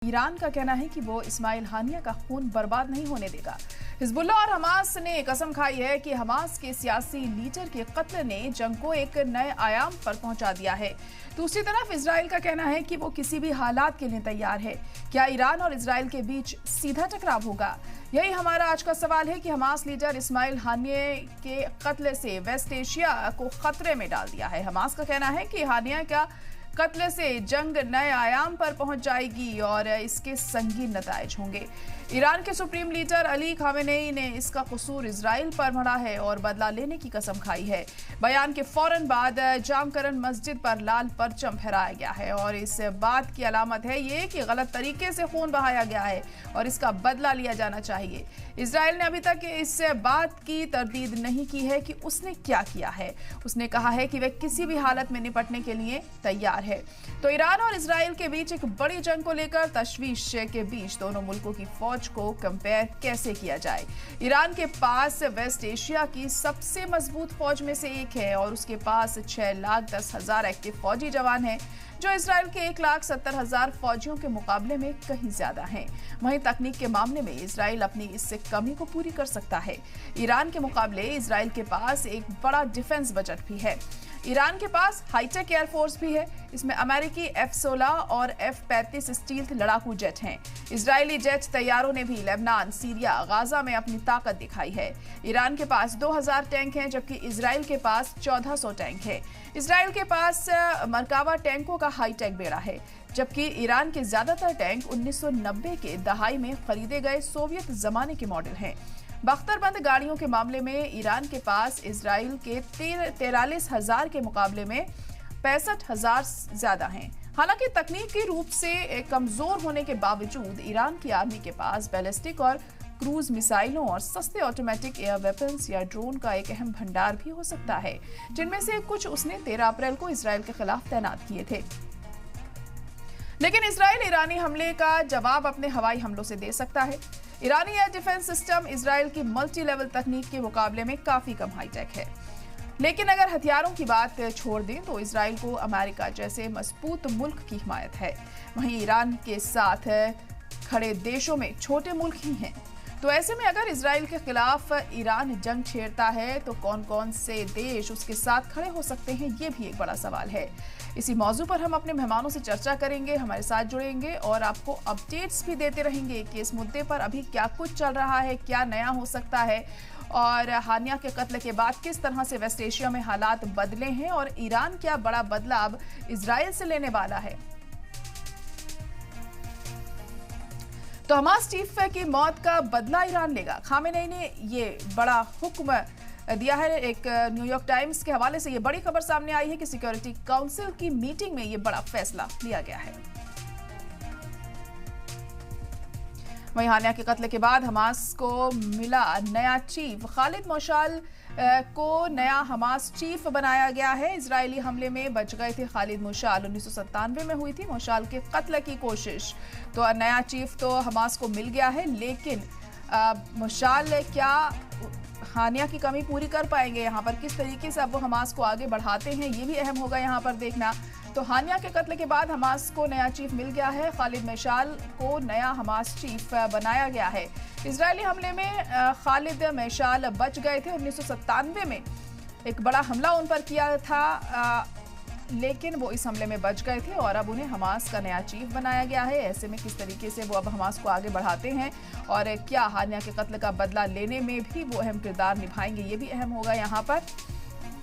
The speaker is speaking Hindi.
ईरान का कहना है कि वो इस्माइल हानिया का खून बर्बाद नहीं होने देगा। हिजबुल्लाह और हमास ने कसम खाई है कि हमास के सियासी लीडर के कत्ल ने जंग को एक नए आयाम पर पहुंचा दिया है। दूसरी तरफ इजराइल का कहना है कि वो किसी भी हालात के लिए तैयार है। क्या ईरान और इजराइल के बीच सीधा टकराव होगा? यही हमारा आज का सवाल है कि हमास लीडर इस्माइल हानिया के कत्ल से वेस्ट एशिया को खतरे में डाल दिया है। हमास का कहना है कि हानिया का कत्ल से जंग नए आयाम पर पहुंच जाएगी और इसके संगीन नताइज होंगे। ईरान के सुप्रीम लीडर अली खामेनेई ने इसका कसूर इजराइल पर मढ़ा है और बदला लेने की कसम खाई है। बयान के फौरन बाद जामकरन मस्जिद पर लाल परचम फहराया गया है और इस बात की अलामत है ये कि गलत तरीके से खून बहाया गया है और इसका बदला लिया जाना चाहिए। इजराइल ने अभी तक इस बात की तरदीद नहीं की है कि उसने क्या किया है। उसने कहा है कि वह किसी भी हालत में निपटने के लिए तैयार है। तो ईरान और इजराइल के बीच एक बड़ी जंग को लेकर तशवीश के बीच दोनों मुल्कों की फौज को कंपेयर कैसे किया जाए। ईरान के पास वेस्ट एशिया की सबसे मजबूत फौज में से एक है और उसके पास 6,10,000 एक्टिव फौजी जवान हैं, जो इजराइल के 1,70,000 फौजियों के मुकाबले में कहीं ज्यादा हैं। वहीं तकनीक के मामले में इजराइल अपनी इससे कमी को पूरी कर सकता है। ईरान के मुकाबले इजराइल के पास एक बड़ा डिफेंस बजट भी है। ईरान के पास हाईटेक एयरफोर्स भी है। इसमें अमेरिकी F-16 और F-35 स्टील्थ लड़ाकू जेट हैं। इजरायली जेट तैयारों ने भी लेबनान, सीरिया, गाजा में अपनी ताकत दिखाई है। ईरान के पास 2,000 टैंक हैं, जबकि इजराइल के पास 1,400 टैंक है। इजराइल के पास मरकावा टैंकों का हाईटेक बेड़ा है, जबकि ईरान के ज्यादातर टैंक 1990 के दहाई में खरीदे गए सोवियत जमाने के मॉडल हैं। बख्तरबंद गाड़ियों के मामले में ईरान के पास इजराइल के 43,000 के मुकाबले में 65,000 ज्यादा हैं। हालांकि तकनीकी रूप से कमजोर होने के बावजूद ईरान की आर्मी के पास बैलिस्टिक और क्रूज मिसाइलों और सस्ते ऑटोमेटिक एयर वेपन्स या ड्रोन का एक अहम भंडार भी हो सकता है, जिनमें से कुछ उसने 13 अप्रैल को इजराइल के खिलाफ तैनात किए थे। लेकिन इजराइल ईरानी हमले का जवाब अपने हवाई हमलों से दे सकता है। ईरानी एयर डिफेंस सिस्टम इजराइल की मल्टी लेवल तकनीक के मुकाबले में काफी कम हाईटेक है। लेकिन अगर हथियारों की बात छोड़ दें तो इजराइल को अमेरिका जैसे मजबूत मुल्क की हिमायत है। वहीं ईरान के साथ खड़े देशों में छोटे मुल्क ही हैं। तो ऐसे में अगर इजराइल के खिलाफ ईरान जंग छेड़ता है तो कौन कौन से देश उसके साथ खड़े हो सकते हैं, ये भी एक बड़ा सवाल है। इसी मौजू पर हम अपने मेहमानों से चर्चा करेंगे, हमारे साथ जुड़ेंगे और आपको अपडेट्स भी देते रहेंगे कि इस मुद्दे पर अभी क्या कुछ चल रहा है, क्या नया हो सकता है और हानिया के कत्ल के बाद किस तरह से वेस्ट एशिया में हालात बदले हैं और ईरान क्या बड़ा बदलाव इजराइल से लेने वाला है। तो हमास चीफ की मौत का बदला ईरान लेगा। खामेनेई ने ये बड़ा हुक्म दिया है। एक न्यूयॉर्क टाइम्स के हवाले से ये बड़ी खबर सामने आई है कि सिक्योरिटी काउंसिल की मीटिंग में ये बड़ा फैसला लिया गया है। वहीं हानिया के कत्ल के बाद हमास को मिला नया चीफ। खालिद मौशाल को नया हमास चीफ बनाया गया है। इजरायली हमले में बच गए थे खालिद मौशाल। 1997 में हुई थी मौशाल के कत्ल की कोशिश। तो नया चीफ तो हमास को मिल गया है, लेकिन मौशाल क्या हानिया की कमी पूरी कर पाएंगे? यहाँ पर किस तरीके से अब वो हमास को आगे बढ़ाते हैं, ये भी अहम होगा यहाँ पर देखना। तो हानिया के कत्ल के बाद हमास को नया चीफ मिल गया है। खालिद मौशाल को नया हमास चीफ बनाया गया है। इजरायली हमले में खालिद मौशाल बच गए थे। 1997 में एक बड़ा हमला उन पर किया था, लेकिन वो इस हमले में बच गए थे और अब उन्हें हमास का नया चीफ बनाया गया है। ऐसे में किस तरीके से वो अब हमास को आगे बढ़ाते हैं और क्या हानिया के कत्ल का बदला लेने में भी वो अहम किरदार निभाएंगे, ये भी अहम होगा यहाँ पर।